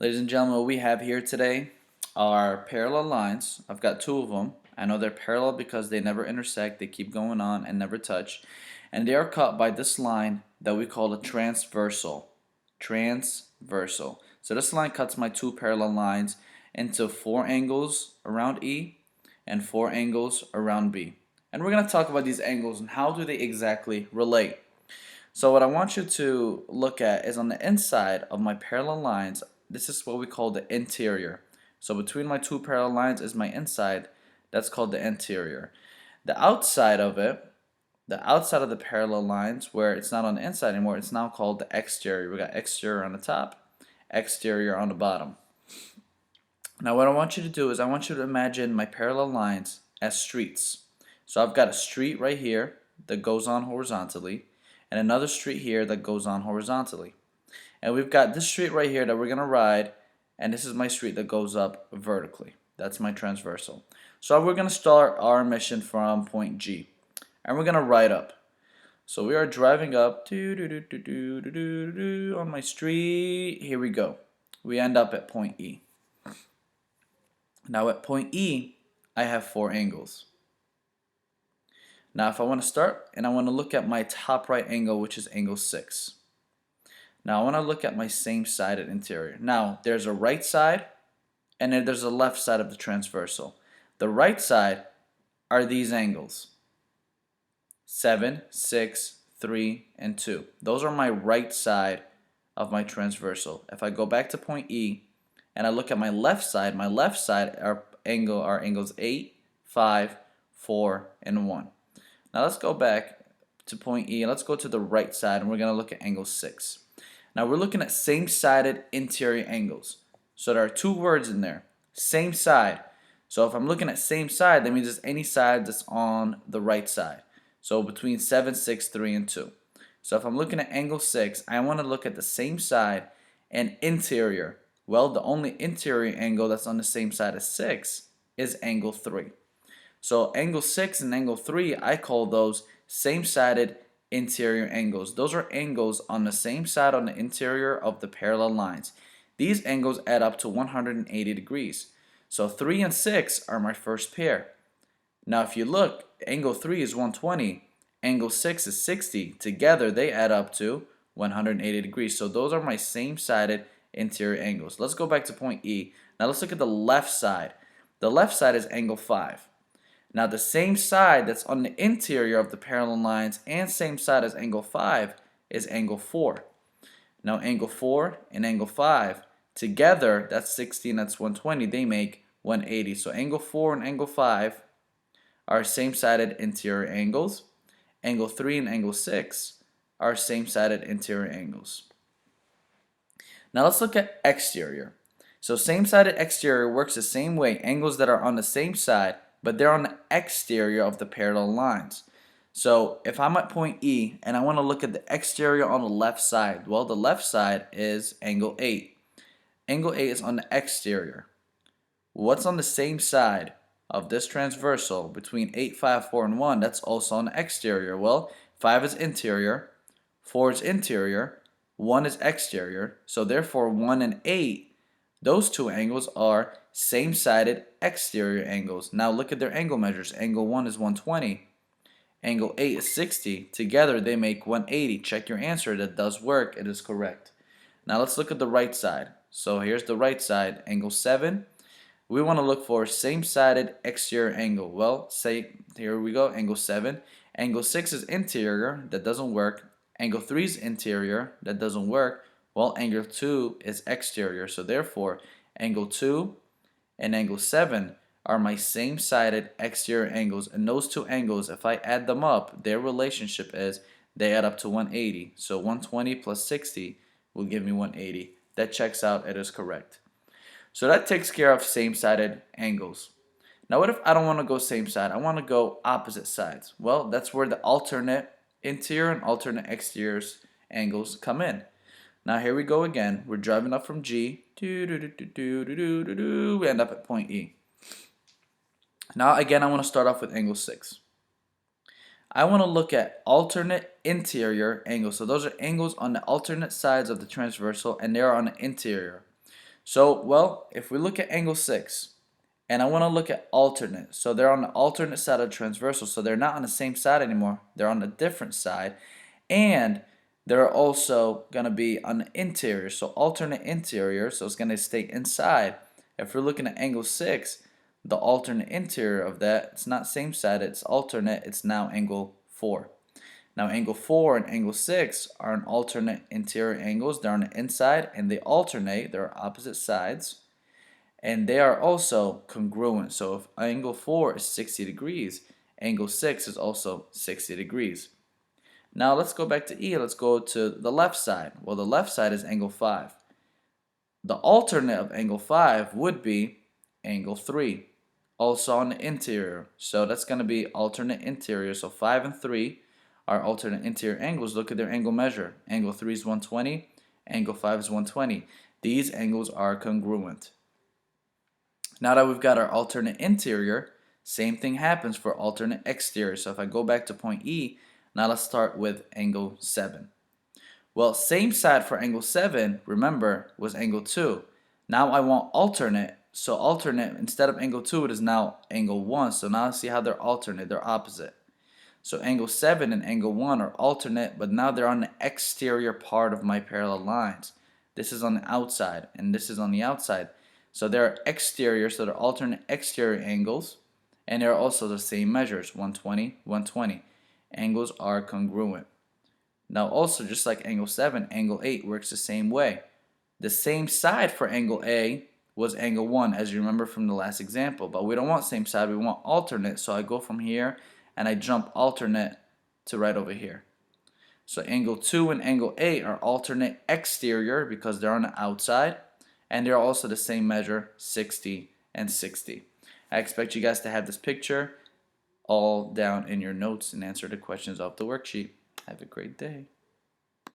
Ladies and gentlemen, what we have here today are parallel lines. I've got two of them. I know they're parallel because they never intersect, they keep going on and never touch. And they are cut by this line that we call a transversal. Transversal. So this line cuts my two parallel lines into four angles around E and four angles around B. And we're going to talk about these angles and how do they exactly relate. So what I want you to look at is on the inside of my parallel lines, this is what we call the interior. So between my two parallel lines is my inside, that's called the interior. The outside of it, the outside of the parallel lines where it's not on the inside anymore, it's now called the exterior. We got exterior on the top, exterior on the bottom. Now what I want you to do is I want you to imagine my parallel lines as streets. So I've got a street right here that goes on horizontally and another street here that goes on horizontally. And we've got this street right here that we're going to ride, and this is my street that goes up vertically. That's my transversal. So we're going to start our mission from point G, and we're going to ride up. So we are driving up on my street. Here we go. We end up at point E. Now at point E, I have four angles. Now if I want to start and I want to look at my top right angle, which is angle 6. Now I want to look at my same sided interior. Now there's a right side and then there's a left side of the transversal. The right side are these angles. 7, 6, 3, and 2. Those are my right side of my transversal. If I go back to point E and I look at my left side are angles 8, 5, 4, and 1. Now let's go back to point E and let's go to the right side and we're going to look at angle 6. Now we're looking at same-sided interior angles. So there are two words in there. Same side. So if I'm looking at same side, that means it's any side that's on the right side. So between 7, 6, 3, and 2. So if I'm looking at angle 6, I want to look at the same side and interior. Well, the only interior angle that's on the same side as 6 is angle 3. So angle 6 and angle 3, I call those same-sided interior angles. Those are angles on the same side on the interior of the parallel lines. These angles add up to 180 degrees. So 3 and 6 are my first pair. Now if you look, angle 3 is 120, angle 6 is 60. Together they add up to 180 degrees. So those are my same-sided interior angles. Let's go back to point E. Now let's look at the left side. The left side is angle 5. Now the same side that's on the interior of the parallel lines and same side as angle 5 is angle 4. Now angle 4 and angle 5 together, that's 60 and that's 120, they make 180. So angle 4 and angle 5 are same-sided interior angles. Angle 3 and angle 6 are same-sided interior angles. Now let's look at exterior. So same-sided exterior works the same way, angles that are on the same side but they're on the exterior of the parallel lines. So if I'm at point E and I want to look at the exterior on the left side, well, the left side is angle 8. Angle 8 is on the exterior. What's on the same side of this transversal between 8, 5, 4, and 1? That's also on the exterior. Well, 5 is interior, 4 is interior, 1 is exterior, so therefore 1 and 8, those two angles are same-sided exterior angles. Now look at their angle measures. Angle 1 is 120. Angle 8 is 60. Together they make 180. Check your answer. That does work. It is correct. Now let's look at the right side. So here's the right side. Angle 7. We want to look for same-sided exterior angle. Well, say here we go. Angle 7. Angle 6 is interior. That doesn't work. Angle 3 is interior. That doesn't work. Well, angle 2 is exterior. So therefore, angle 2 and angle 7 are my same-sided exterior angles. And those two angles, if I add them up, their relationship is they add up to 180. So 120 plus 60 will give me 180. That checks out. It is correct. So that takes care of same-sided angles. Now what if I don't want to go same side? I want to go opposite sides. Well, that's where the alternate interior and alternate exterior angles come in. Now here we go again. We're driving up from G. We end up at point E. Now again, I want to start off with angle 6. I want to look at alternate interior angles. So those are angles on the alternate sides of the transversal and they are on the interior. So, well, if we look at angle 6, and I want to look at alternate, so they're on the alternate side of transversal, so they're not on the same side anymore, they're on a different side, and they're also going to be on the interior, so alternate interior, so it's going to stay inside. If we're looking at angle 6, the alternate interior of that, it's not same side, it's alternate, it's now angle 4. Now angle 4 and angle 6 are an alternate interior angles. They're on the inside and they alternate. They're opposite sides. And they are also congruent. So if angle 4 is 60 degrees, angle 6 is also 60 degrees. Now let's go back to E. Let's go to the left side. Well, the left side is angle 5. The alternate of angle 5 would be angle 3, also on the interior. So that's going to be alternate interior. So 5 and 3 are alternate interior angles. Look at their angle measure. Angle 3 is 120, angle 5 is 120. These angles are congruent. Now that we've got our alternate interior, same thing happens for alternate exterior. So if I go back to point E, now let's start with angle 7. Well, same side for angle 7, remember, was angle 2. Now I want alternate, so alternate, instead of angle 2, it is now angle 1. So now see how they're alternate, they're opposite. So angle 7 and angle 1 are alternate, but now they're on the exterior part of my parallel lines. This is on the outside, and this is on the outside. So they're exterior, so they're alternate exterior angles, and they're also the same measures, 120, 120. Angles are congruent. Now also, just like angle 7, angle 8 works the same way. The same side for angle A was angle 1, as you remember from the last example, but we don't want same side, we want alternate, so I go from here and I jump alternate to right over here. So angle 2 and angle 8 are alternate exterior because they're on the outside, and they're also the same measure, 60 and 60. I expect you guys to have this picture all down in your notes and answer the questions off the worksheet. Have a great day.